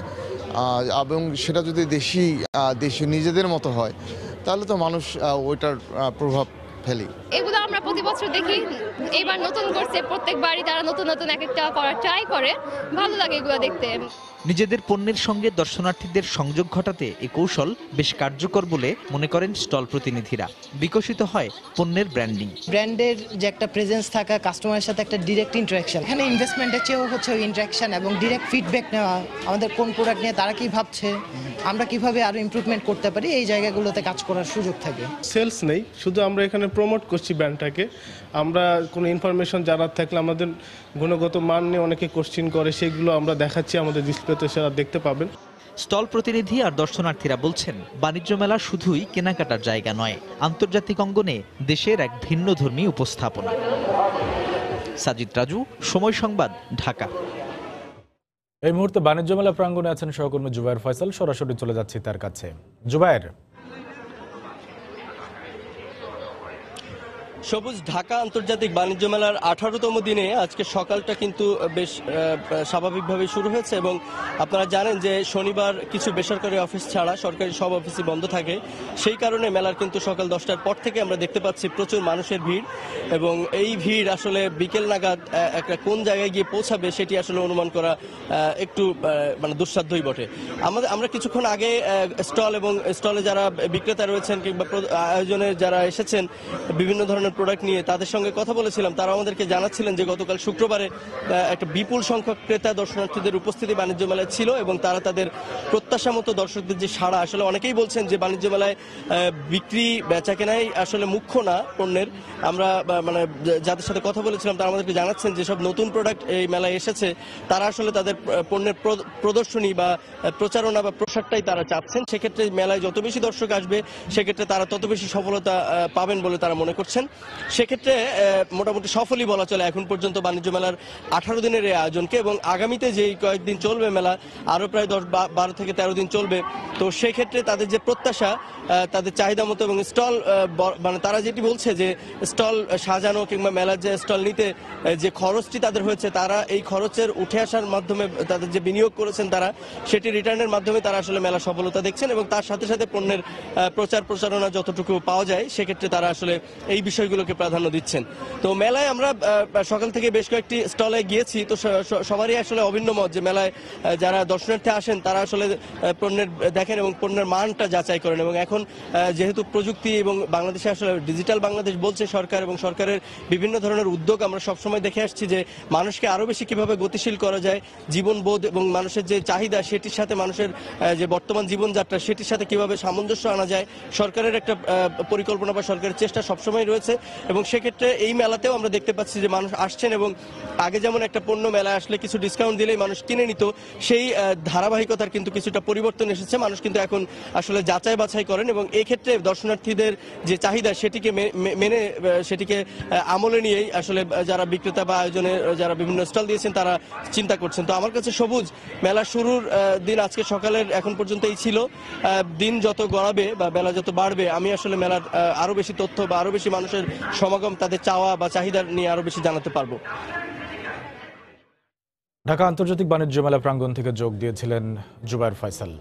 এবং সেটা যদি দেশীয় নিজেদের মতো হয়, তাহলে তো মানুষ ওইটার প্রভাব ফেলি। এগুলো আমরা প্রতি বছর দেখি, এবার নতুন করছে, প্রত্যেকবারই তারা নতুন নতুন এক একটা করার ট্রাই করে, ভালো লাগে এগুলো দেখতে। নিজেদের পণ্যের সঙ্গে দর্শনার্থীদের সংযোগ ঘটাতে এই কৌশল বেশ কার্যকর বলে মনে করেন স্টল প্রতিনিধিরা। বিকশিত হয় পণ্যের ব্র্যান্ডিং। ব্র্যান্ডের যে একটা প্রেজেন্স থাকা, কাস্টমারের সাথে একটা ডিরেক্ট ইন্টারাকশন, এখানে ইনভেস্টমেন্টের চেয়েও হচ্ছে ওই ইন্টারাকশন এবং ডিরেক্ট ফিডব্যাক নেওয়া, আমাদের কোন প্রোডাক্ট নিয়ে তারা কি ভাবছে, আমরা কিভাবে আরো ইমপ্রুভমেন্ট করতে পারি, এই জায়গাগুলোতে কাজ করার সুযোগ থাকে। সেলস নেই, শুধু আমরা এখানে প্রমোট করছি ব্র্যান্ডটাকে। আমরা কোনো ইনফরমেশন জানার থাকলে আমাদের গুণগত মান নিয়ে অনেকে কোশ্চেন করে, সেগুলো আমরা দেখাচ্ছি আমাদের ডিসপ্লেতে, সেটা দেখতে পাবেন। স্টল প্রতিনিধি আর দর্শনার্থীরা বলছেন, বাণিজ্য মেলা শুধুই কেনাকাটার জায়গা নয়, আন্তর্জাতিক অঙ্গনে দেশের এক ভিন্নধর্মী উপস্থাপনা। সাজিদ রাজু, সময় সংবাদ, ঢাকা। এই মুহূর্তে বাণিজ্য মেলা প্রাঙ্গণে আছেন সহকর্মী জুবায়ের ফয়সাল। সরাসরি চলে যাচ্ছি তার কাছে। জুবায়ের, সবুজ ঢাকা আন্তর্জাতিক বাণিজ্য মেলার 18তম দিনে আজকে সকালটা কিন্তু বেশ স্বাভাবিকভাবে শুরু হয়েছে এবং আপনারা জানেন যে শনিবার কিছু বেসরকারি অফিস ছাড়া সরকারি সব অফিসই বন্ধ থাকে। সেই কারণে মেলার কিন্তু সকাল 10টার পর থেকে আমরা দেখতে পাচ্ছি প্রচুর মানুষের ভিড় এবং এই ভিড় আসলে বিকেল নাগাদ একটা কোন জায়গায় গিয়ে পৌঁছাবে সেটি আসলে অনুমান করা একটু মানে দুঃসাধ্যই বটে। আমরা কিছুক্ষণ আগে স্টল এবং স্টলে যারা বিক্রেতা রয়েছেন কিংবা আয়োজনের যারা এসেছেন বিভিন্ন ধরনের প্রোডাক্ট নিয়ে, তাদের সঙ্গে কথা বলেছিলাম। তারা আমাদেরকে জানাচ্ছিলেন যে গতকাল শুক্রবারে একটা বিপুল সংখ্যক ক্রেতা দর্শনার্থীদের উপস্থিতি বাণিজ্য মেলায় ছিল এবং তারা তাদের প্রত্যাশা মতো দর্শকদের যে সাড়া, আসলে অনেকেই বলছেন যে বাণিজ্য মেলায় বিক্রি বেচা কেনাই আসলে মুখ্য না পণ্যের। আমরা মানে যাদের সাথে কথা বলেছিলাম তারা আমাদেরকে জানাচ্ছেন যে সব নতুন প্রোডাক্ট এই মেলায় এসেছে, তারা আসলে তাদের পণ্যের প্রদর্শনী বা প্রচারণা বা প্রসারটাই তারা চাচ্ছেন। সেক্ষেত্রে মেলায় যত বেশি দর্শক আসবে সেক্ষেত্রে তারা তত বেশি সফলতা পাবেন বলে তারা মনে করছেন। সেক্ষেত্রে মোটামুটি সফলই বলা চলে এখন পর্যন্ত বাণিজ্য মেলার 18 দিনের এই আয়োজনকে, এবং আগামীতে যেই কয়েকদিন চলবে মেলা, আরো প্রায় 12 থেকে 13 দিন চলবে। তো সেক্ষেত্রে তাদের যে প্রত্যাশা, তাদের চাহিদা মতো এবং স্টল মানে তারা যেটি বলছে যে স্টল সাজানো কিংবা মেলার যে স্টল নিতে যে খরচটি তাদের হয়েছে, তারা এই খরচের উঠে আসার মাধ্যমে তাদের যে বিনিয়োগ করেছেন তারা সেটি রিটার্নের মাধ্যমে তারা আসলে মেলার সফলতা দেখছেন এবং তার সাথে সাথে পণ্যের প্রচারণা যতটুকু পাওয়া যায় সেক্ষেত্রে তারা আসলে এই বিষয়গুলোকে প্রাধান্য দিচ্ছেন। তো মেলায় আমরা সকাল থেকে বেশ কয়েকটি স্টলে গিয়েছি, তো সবারই আসলে অভিন্ন মত যে মেলায় যারা দর্শনার্থী আসেন তারা আসলে পণ্যের দেখেন এবং পণ্যের মানটা যাচাই করেন। এবং এখন যেহেতু প্রযুক্তি এবং বাংলাদেশে আসলে ডিজিটাল বাংলাদেশ বলছে সরকার, এবং সরকারের বিভিন্ন ধরনের উদ্যোগ আমরা সবসময় দেখে আসছি যে মানুষকে আরো বেশি কিভাবে গতিশীল করা যায়, জীবনবোধ এবং মানুষের যে চাহিদা সেটির সাথে মানুষের যে বর্তমান জীবনযাত্রা সেটির সাথে কিভাবে সামঞ্জস্য আনা যায়, সরকারের একটা পরিকল্পনা বা সরকারের চেষ্টা সবসময় রয়েছে। এবং সেক্ষেত্রে এই মেলাতেও আমরা দেখতে পাচ্ছি যে মানুষ আসছেন এবং আগে যেমন একটা পণ্য মেলায় আসলে কিছু ডিসকাউন্ট দিলেই মানুষ কিনে নিত, সেই ধারাবাহিকতার কিন্তু কিছুটা পরিবর্তন এসেছে। মানুষ কিন্তু এখন আসলে যাচাই বাছাই করেন এবং এই ক্ষেত্রে দর্শনার্থীদের যে চাহিদা সেটিকে মেনে সেটিকে আমলে নিয়েই আসলে যারা বিক্রেতা বা আয়োজনে যারা বিভিন্ন স্টল দিয়েছেন তারা চিন্তা করছেন। তো আমার কাছে সবুজ মেলা শুরুর দিন আজকে সকালের এখন পর্যন্ত এই ছিল। দিন যত গড়াবে বা মেলা যত বাড়বে আমি আসলে মেলার আরো বেশি তথ্য বা আরো বেশি মানুষের সমাগম, তাদের চাওয়া বা চাহিদা নিয়ে আরো বেশি জানাতে পারবো। ঢাকা আন্তর্জাতিক বাণিজ্য মেলা প্রাঙ্গণ থেকে যোগ দিয়েছিলেন জুবায়ের ফয়সাল।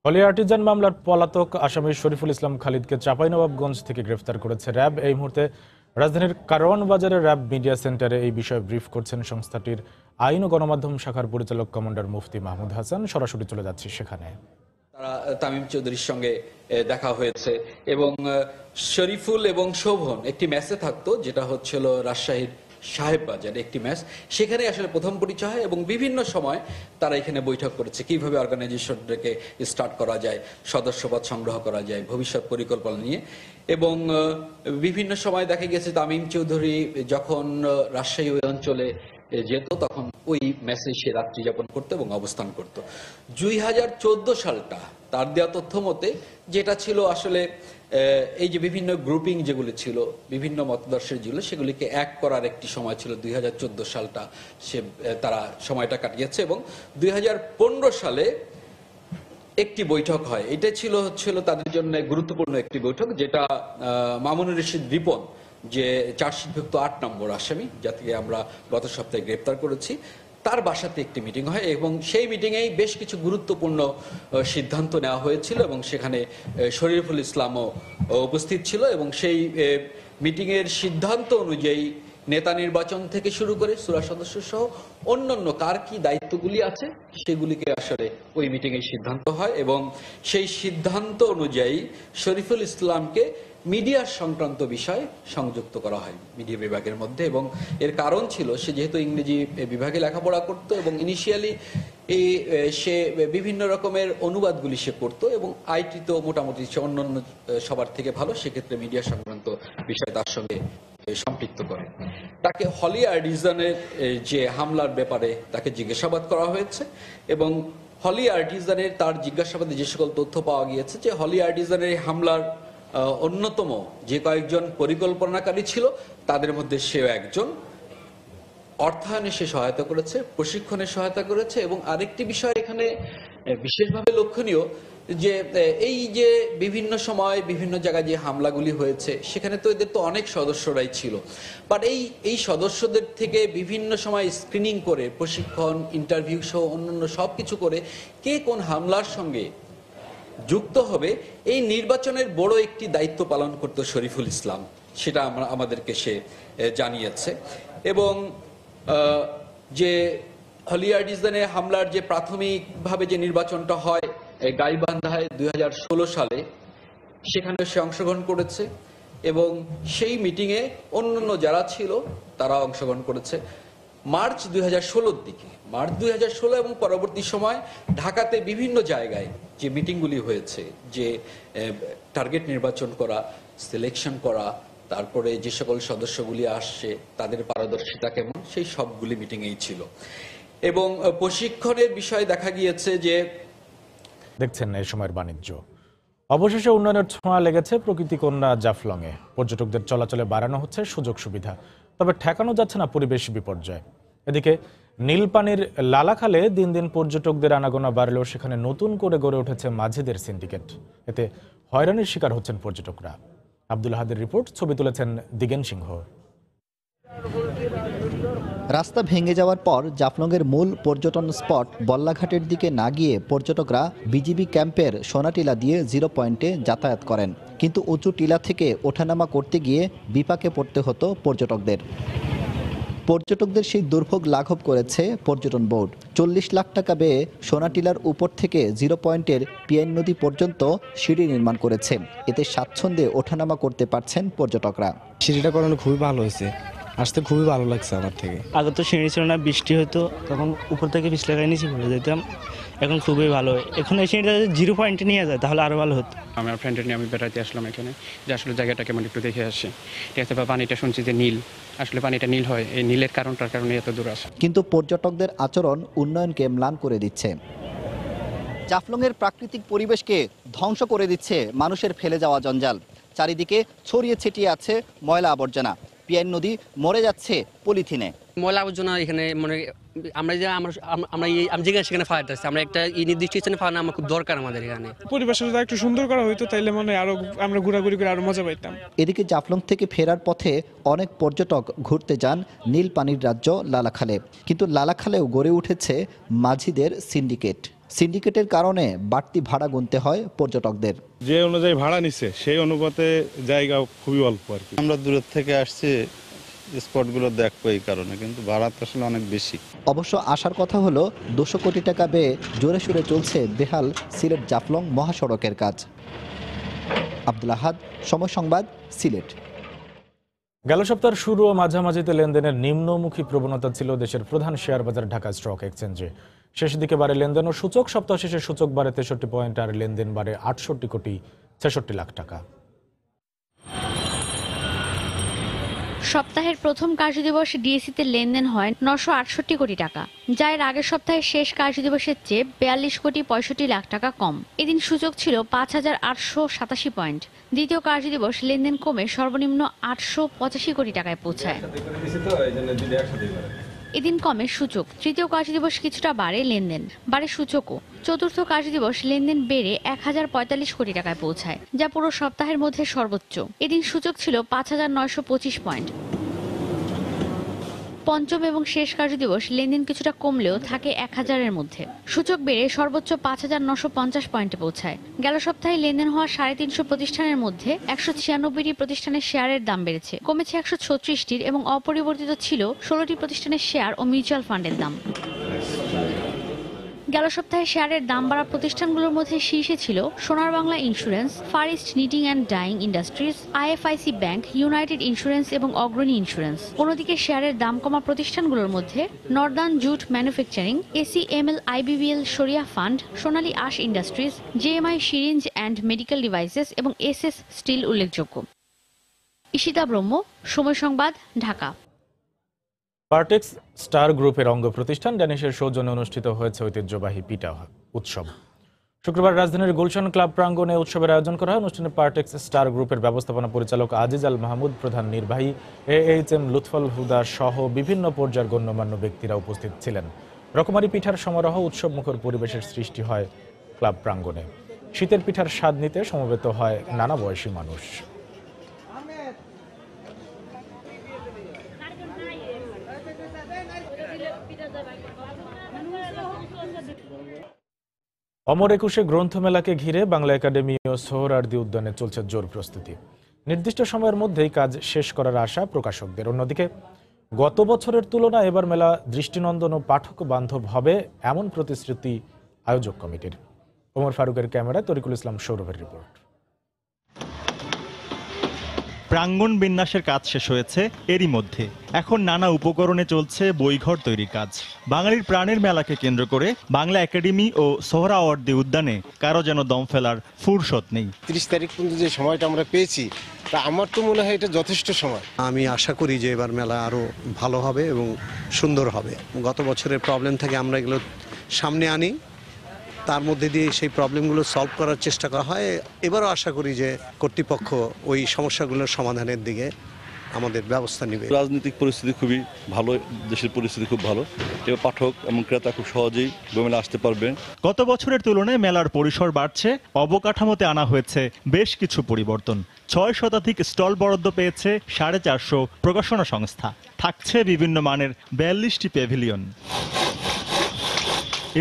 হলি আর্টিজান মামলার পলাতক আসামি শরীফুল ইসলাম খালিদকে চাঁপাইনবাবগঞ্জ থেকে গ্রেফতার করেছে র্যাব। এই মুহূর্তে রাজধানীর কারওয়ান বাজারের র্যাব মিডিয়া সেন্টারে এই বিষয়ে ব্রিফ করছেন সংস্থাটির আইন ও গণমাধ্যম শাখার পরিচালক কমান্ডার মুফতি মাহমুদ হাসান। সরাসরি চলে যাচ্ছি সেখানে। তারা তামিম চৌধুরীর সঙ্গে দেখা হয়েছে এবং শরীফুল এবং শোভন একটি ম্যাচে থাকতো, যেটা হচ্ছিল রাজশাহীর সাহেববাজার একটি ম্যাচ। সেখানে আসলে প্রথম পরিচয় হয় এবং বিভিন্ন সময় তারা এখানে বৈঠক করেছে কিভাবে অর্গানাইজেশনটাকে স্টার্ট করা যায়, সদস্যপদ সংগ্রহ করা যায়, ভবিষ্যৎ পরিকল্পনা নিয়ে। এবং বিভিন্ন সময় দেখা গেছে তামিম চৌধুরী যখন রাজশাহী ওই অঞ্চলে যেত তখন ওই ম্যাচে সে রাত্রি যাপন করতো এবং অবস্থান করত। 2014 সালটা তার দেওয়া তথ্য মতে যেটা ছিল আসলে এই যে বিভিন্ন গ্রুপিং যেগুলো ছিল, বিভিন্ন মতাদর্শের যেগুলো, সেগুলিকে এক করার একটি সময় ছিল 2014 সালটা তারা সময়টা কাটিয়েছে। এবং 2015 সালে একটি বৈঠক হয়। এটা হচ্ছিল তাদের জন্য গুরুত্বপূর্ণ একটি বৈঠক, যেটা মামুনুর রশিদ রিপন, যে চার্জশিটভুক্ত 8 নম্বর আসামি, যাকে আমরা গত সপ্তাহে গ্রেপ্তার করেছি, তার বাসাতে একটি মিটিং হয় এবং সেই মিটিংয়েই বেশ কিছু গুরুত্বপূর্ণ সিদ্ধান্ত নেওয়া হয়েছিল এবং সেখানে শরীফুল ইসলামও উপস্থিত ছিল। এবং সেই মিটিংয়ের সিদ্ধান্ত অনুযায়ী নেতা নির্বাচন থেকে শুরু করে সূরা সদস্য সহ অন্যান্য কার কি দায়িত্বগুলি আছে সেগুলিকে আসলে ওই মিটিংয়ে সিদ্ধান্ত হয় এবং সেই সিদ্ধান্ত অনুযায়ী শরীফুল ইসলামকে মিডিয়া সংক্রান্ত বিষয় সংযুক্ত করা হয় মিডিয়া বিভাগের মধ্যে। এবং এর কারণ ছিল সে যেহেতু ইংরেজি বিভাগে লেখাপড়া করতো এবং ইনিশিয়ালি সে বিভিন্ন রকমের অনুবাদগুলি সে করতো এবং আইটি তো মোটামুটি সে অন্যান্য সবার থেকে ভালো, সেক্ষেত্রে মিডিয়া সংক্রান্ত বিষয় তার সঙ্গে সম্পৃক্ত করে। তাকে হলি আর্টিজানের যে হামলার ব্যাপারে তাকে জিজ্ঞাসাবাদ করা হয়েছে এবং হলি আর্টিজানের তার জিজ্ঞাসাবাদে যে সকল তথ্য পাওয়া গিয়েছে যে হলি আর্টিজানের এই হামলার অন্যতম যে কয়েকজন পরিকল্পনাকারী ছিল তাদের মধ্যে সেও একজন। অর্থায়নে সে সহায়তা করেছে, প্রশিক্ষণে সহায়তা করেছে এবং আরেকটি বিষয় এখানে বিশেষভাবে লক্ষণীয় যে এই যে বিভিন্ন সময় বিভিন্ন জায়গায় যে হামলাগুলি হয়েছে সেখানে তো এদের তো অনেক সদস্যরাই ছিল, বাট এই সদস্যদের থেকে বিভিন্ন সময় স্ক্রিনিং করে প্রশিক্ষণ, ইন্টারভিউ সহ অন্যান্য সব কিছু করে কে কোন হামলার সঙ্গে যুক্ত হবে এই নির্বাচনের বড় একটি দায়িত্ব পালন করত শরীফুল ইসলাম, সেটা আমাদেরকে সে জানিয়েছে। এবং যে হলি আর্টিজানে হামলার যে প্রাথমিকভাবে যে নির্বাচনটা হয় গাইবান্ধায় 2016 সালে, সেখানে সে অংশগ্রহণ করেছে এবং সেই মিটিংয়ে অন্যান্য যারা ছিল তারা অংশগ্রহণ করেছে। মার্চ 2016-র দিকে, মার্চ 2016 এবং পরবর্তী সময় ঢাকাতে বিভিন্ন জায়গায় যে মিটিংগুলি হয়েছে, যে টার্গেট নির্বাচন করা, সিলেকশন করা, তারপরে যে সকল সদস্যগুলি আসছে তাদের পারদর্শিতা কেমন, সেই সবগুলি মিটিংয়েই ছিল। এবং প্রশিক্ষণের বিষয়ে দেখা গিয়েছে যে দেখছেন এই সময়ের বাণিজ্য। অবশেষে উন্নয়নের ছোঁয়া লেগেছে প্রকৃতিকন্যা জাফলংয়ে। পর্যটকদের চলাচলে বাড়ানো হচ্ছে সুযোগ সুবিধা, তবে ঠেকানো যাচ্ছে না পরিবেশ বিপর্যয়। এদিকে নীলপানির লালাখালে দিন দিন পর্যটকদের আনাগোনা বাড়লেও সেখানে নতুন করে গড়ে উঠেছে মাঝিদের সিন্ডিকেট। এতে হয়রানির শিকার হচ্ছেন পর্যটকরা। আব্দুল হাদের রিপোর্ট, ছবি তুলেছেন দিগেন সিংহ। রাস্তা ভেঙে যাওয়ার পর জাফলংয়ের মূল পর্যটন স্পট বল্লাঘাটের দিকে না গিয়ে পর্যটকরা বিজিবি ক্যাম্পের সোনাটিলা দিয়ে 0 পয়েন্টে যাতায়াত করেন, কিন্তু উঁচু টিলা থেকে ওঠানামা করতে গিয়ে বিপাকে পড়তে হতো পর্যটকদের। পর্যটকদের সেই দুর্ভোগ লাঘব করেছে পর্যটন বোর্ড। 40 লাখ টাকা ব্যয়ে সোনাটিলার উপর থেকে 0 পয়েন্টের পিয়াইন নদী পর্যন্ত সিঁড়ি নির্মাণ করেছে। এতে স্বাচ্ছন্দ্যে ওঠানামা করতে পারছেন পর্যটকরা। সিঁড়িটা করানো খুবই ভালো হয়েছে, আসতে খুবই ভালো লাগছে আমার থেকে। আগে তো সিঁড়ি ছিল না, বৃষ্টি হতো তখন উপর থেকে পিছলে গায়ে নিচে পড়ে যেতাম, এখন খুবই ভালো। এখন এই সিঁড়িটা 0 পয়েন্টে নিয়ে যায় তাহলে আরও ভালো হতো। আমার ফ্রেন্ডের নিয়ে আমি বেড়াতে আসলাম এখানে, যে আসলে জায়গাটা কেমন একটু দেখে আসি। ঠিক আছে, পানিটা শুনছি যে নীল, আসলে পানিটা নীল হয়, এই নীলের কারণটার কারণে এত দূর আসে। কিন্তু পর্যটকদের আচরণ উন্নয়নকে ম্লান করে দিচ্ছে। জাফলংয়ের প্রাকৃতিক পরিবেশকে ধ্বংস করে দিচ্ছে মানুষের ফেলে যাওয়া জঞ্জাল। চারিদিকে ছড়িয়ে ছিটিয়ে আছে ময়লা আবর্জনা। পিয়াইন নদী মরে যাচ্ছে পলিথিনে। ময়লা আবর্জনা এখানে মানে আমরা যেখানে সেখানে ফালাইতেছি, আমরা একটা নির্দিষ্ট স্থানে ফালানো আমার খুব দরকার আমাদের এখানে। পরিবেশটা যদি একটু সুন্দর করা হইতো তাইলে মানে আরো আমরা ঘোরাঘুরি করে আরো মজা পাইতাম। এদিকে জাফলং থেকে ফেরার পথে অনেক পর্যটক ঘুরতে যান নীল পানির রাজ্য লালাখালে, কিন্তু লালাখালেও গড়ে উঠেছে মাঝিদের সিন্ডিকেটের কারণে বাড়তি ভাড়া গুনতে হয় পর্যটকদের। যে অনুযায়ী ভাড়া নিচ্ছে সেই অনুপাতে জায়গা খুবই অল্প আর কি। আমরা দূর থেকে আসছি স্পটগুলো দেখবো এই কারণে, কিন্তু ভাড়া তো আসলে অনেক বেশি। অবশ্য আসার কথা হলো 200 কোটি টাকা ব্যয়ে জোরে সোরে চলছে বেহাল সিলেট জাফলং মহাসড়কের কাজ। আব্দুল আহাদ, সময় সংবাদ, সিলেট। গেল সপ্তাহের শুরু ও মাঝামাঝিতে লেনদেনের নিম্নমুখী প্রবণতা ছিল দেশের প্রধান শেয়ার বাজার ঢাকা স্টক এক্সচেঞ্জে। শেষ দিকে বাড়ে লেনদেন ও সূচক। সপ্তাহ শেষে সূচক বাড়ে 63 পয়েন্ট আর লেনদেন বাড়ে 68 কোটি 66 লাখ টাকা। সপ্তাহের প্রথম কার্যদিবস ডিএসইতে লেনদেন হয় 968 কোটি টাকা, যা এর আগের সপ্তাহের শেষ কার্যদিবসের চেয়ে 42 কোটি 65 লাখ টাকা কম। এদিন সূচক ছিল 5887 পয়েন্ট। দ্বিতীয় কার্যদিবস লেনদেন কমে সর্বনিম্ন 885 কোটি টাকায় পৌঁছায়। এদিন কমে সূচক। তৃতীয় কার্যদিবস কিছুটা বাড়ে লেনদেন, বাড়ে সূচকও। চতুর্থ কার্যদিবস লেনদেন বেড়ে 1045 কোটি টাকায় পৌঁছায়, যা পুরো সপ্তাহের মধ্যে সর্বোচ্চ। এদিন সূচক ছিল 5925 পয়েন্ট। পঞ্চম এবং শেষ কার্যদিবস লেনদেন কিছুটা কমলেও থাকে 1000-এর মধ্যে। সূচক বেড়ে সর্বোচ্চ 5950 পয়েন্টে পৌঁছায়। গেল সপ্তাহে লেনদেন হওয়া 350 প্রতিষ্ঠানের মধ্যে 196টি প্রতিষ্ঠানের শেয়ারের দাম বেড়েছে, কমেছে 136টির এবং অপরিবর্তিত ছিল 16টি প্রতিষ্ঠানের শেয়ার ও মিউচুয়াল ফান্ডের দাম। গেল সপ্তাহে শেয়ারের দাম বাড়া প্রতিষ্ঠানগুলোর মধ্যে শীর্ষে ছিল Sonar Bangla insurance, far east knitting and dyeing industries, IFIC bank, united insurance এবং অগ্রণী ইন্স্যুরেন্স। অন্যদিকে শেয়ারের দাম কমা প্রতিষ্ঠানগুলোর মধ্যে northern jute manufacturing, ACML IBBL শরিয়া fund, Sonali Aansh industries, JMI syringe and medical devices এবং এসএস স্টিল উল্লেখযোগ্য। ঈশিতা ব্রহ্ম, সময় সংবাদ, ঢাকা। পার্টেক্স স্টার গ্রুপের অঙ্গ প্রতিষ্ঠান ড্যানিশের সৌজন্যে অনুষ্ঠিত হয়েছে ঐতিহ্যবাহী পিঠা উৎসব। শুক্রবার রাজধানীর গুলশান ক্লাব প্রাঙ্গণে উৎসবের আয়োজন করা হয়। অনুষ্ঠানে পার্টেক্স স্টার গ্রুপের ব্যবস্থাপনা পরিচালক আজিজ আল মাহমুদ, প্রধান নির্বাহী AHM লুৎফল হুদা সহ বিভিন্ন পর্যায়ের গণ্যমান্য ব্যক্তিরা উপস্থিত ছিলেন। রকমারি পিঠার সমারোহ উৎসবমুখর পরিবেশের সৃষ্টি হয় ক্লাব প্রাঙ্গণে। শীতের পিঠার স্বাদ নিতে সমবেত হয় নানা বয়সী মানুষ। অমর একুশে গ্রন্থমেলাকে ঘিরে বাংলা একাডেমি ও সোহরাওয়ার্দী উদ্যানে চলছে জোর প্রস্তুতি। নির্দিষ্ট সময়ের মধ্যেই কাজ শেষ করার আশা প্রকাশকদের। অন্যদিকে গত বছরের তুলনায় এবার মেলা দৃষ্টিনন্দন ও পাঠক বান্ধব হবে এমন প্রতিশ্রুতি আয়োজক কমিটির। ওমর ফারুকের ক্যামেরায় তরিকুল ইসলাম সৌরভের রিপোর্ট। প্রাঙ্গণ বিন্যাসের কাজ শেষ হয়েছে, এরই মধ্যে এখন নানা উপকরণে চলছে বইঘর তৈরির কাজ। বাঙালির প্রাণের মেলাকে কেন্দ্র করে বাংলা একাডেমি ও সোহরাওয়ার্দী উদ্যানে কারো যেন দম ফেলার ফুরসত নেই। 30 তারিখ পর্যন্ত যে সময়টা আমরা পেয়েছি, তা আমার তো মনে হয় এটা যথেষ্ট সময়। আমি আশা করি যে এবার মেলা আরো ভালো হবে এবং সুন্দর হবে। গত বছরের প্রবলেম থেকে আমরা এগুলো সামনে আনি, তার মধ্যে দিয়ে সেই প্রবলেমগুলো সলভ করার চেষ্টা করা হয়। এবারও আশা করি যে কর্তৃপক্ষ ওই সমস্যাগুলোর সমাধানের দিকে আমাদের ব্যবস্থা নেবে। রাজনৈতিক পরিস্থিতি খুবই ভালো, দেশের পরিস্থিতি খুব ভালো, এবার পাঠক এবং ক্রেতা খুব সহজেই মেলায় আসতে পারবে। গত বছরের তুলনায় মেলার পরিসর বাড়ছে, অবকাঠামোতে আনা হয়েছে বেশ কিছু পরিবর্তন। 6 শতাধিক স্টল বরাদ্দ পেয়েছে 450 প্রকাশনা সংস্থা। থাকছে বিভিন্ন মানের 42টি প্যাভিলিয়ন।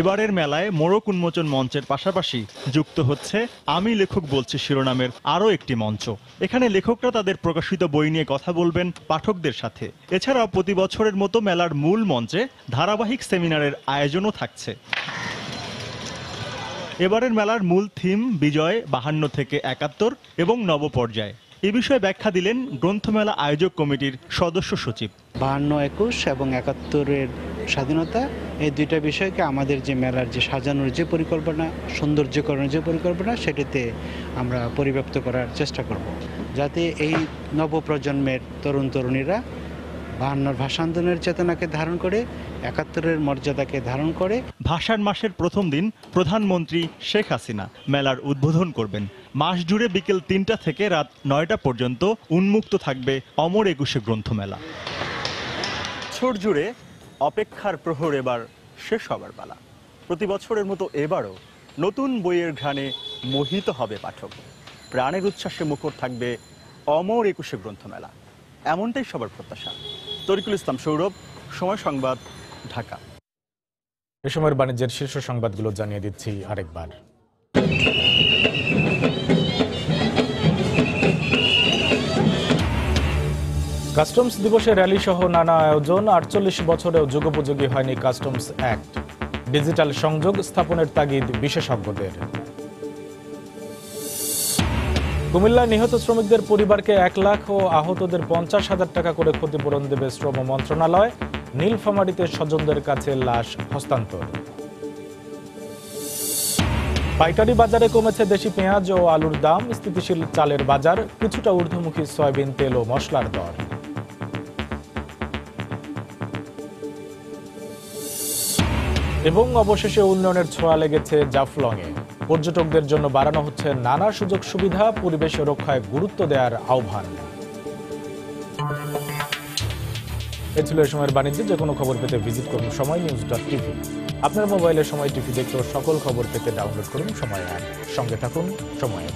এবারের মেলায় মোড়ক উন্মোচন মঞ্চের পাশাপাশি যুক্ত হচ্ছে আমি লেখক বলছি শিরোনামের আরও একটি মঞ্চ। এখানে লেখকরা তাদের প্রকাশিত বই নিয়ে কথা বলবেন পাঠকদের সাথে। এছাড়াও প্রতি বছরের মতো মেলার মূল মঞ্চে ধারাবাহিক সেমিনারের আয়োজনও থাকছে। এবারের মেলার মূল থিম বিজয়, 52 থেকে 71 এবং নবপর্যায়। এ বিষয়ে ব্যাখ্যা দিলেন গ্রন্থমেলা আয়োজক কমিটির সদস্য সচিব। 52, 21 এবং 71-এর স্বাধীনতা, এই দুইটা বিষয়কে আমাদের যে মেলার যে সাজানোর যে পরিকল্পনা, সৌন্দর্যকরণের যে পরিকল্পনা, সেটিতে আমরা পরিব্যাপ্ত করার চেষ্টা করব, যাতে এই নবপ্রজন্মের তরুণ তরুণীরা 52 ভাষা আন্দোলনের চেতনাকে ধারণ করে 71-এর মর্যাদাকে ধারণ করে। ভাষার মাসের প্রথম দিন প্রধানমন্ত্রী শেখ হাসিনা মেলার উদ্বোধন করবেন। মাস জুড়ে বিকেল ৩টা থেকে রাত ৯টা পর্যন্ত উন্মুক্ত থাকবে অমর একুশে গ্রন্থমেলা। বছর জুড়ে অপেক্ষার প্রহর এবার শেষ হবার পালা। প্রতি বছরের মতো এবারও নতুন বইয়ের ঘ্রাণে মোহিত হবে পাঠক। প্রাণের উচ্ছ্বাসে মুখর থাকবে অমর একুশে গ্রন্থমেলা, এমনটাই সবার প্রত্যাশা। তরিকুল ইসলাম সৌরভ, সময় সংবাদ, ঢাকা। এ সময়ের বাণিজ্যের শীর্ষ সংবাদগুলো জানিয়ে দিচ্ছি আরেকবার। কাস্টমস দিবসে র্যালি সহ নানা আয়োজন। ৪৮ বছরেও যুগোপযোগী হয়নি কাস্টমস অ্যাক্ট। ডিজিটাল সংযোগ স্থাপনের তাগিদ বিশেষজ্ঞদের। কুমিল্লায় নিহত শ্রমিকদের পরিবারকে ১ লাখ ও আহতদের ৫০,০০০ টাকা করে ক্ষতিপূরণ দেবে শ্রম মন্ত্রণালয়। নীলফামারীতে স্বজনদের কাছে লাশ হস্তান্তর। পাইকারি বাজারে কমেছে দেশি পেঁয়াজ ও আলুর দাম। স্থিতিশীল চালের বাজার, কিছুটা ঊর্ধ্বমুখী সয়াবিন তেল ও মশলার দর। এবং অবশেষে উন্নয়নের ছোঁয়া লেগেছে জাফলংয়ে। পর্যটকদের জন্য বাড়ানো হচ্ছে নানা সুযোগ সুবিধা, পরিবেশ রক্ষায় গুরুত্ব দেওয়ার আহ্বান। এ ছিল এই সময়ের বাণিজ্য। যে কোনো খবর পেতে ভিজিট করুন সময়নিউজ.টিভি। আপনার মোবাইলে সময় টিভি দেখলেও সকল খবর পেতে ডাউনলোড করুন সময় অ্যাপ। সঙ্গে থাকুন সময়।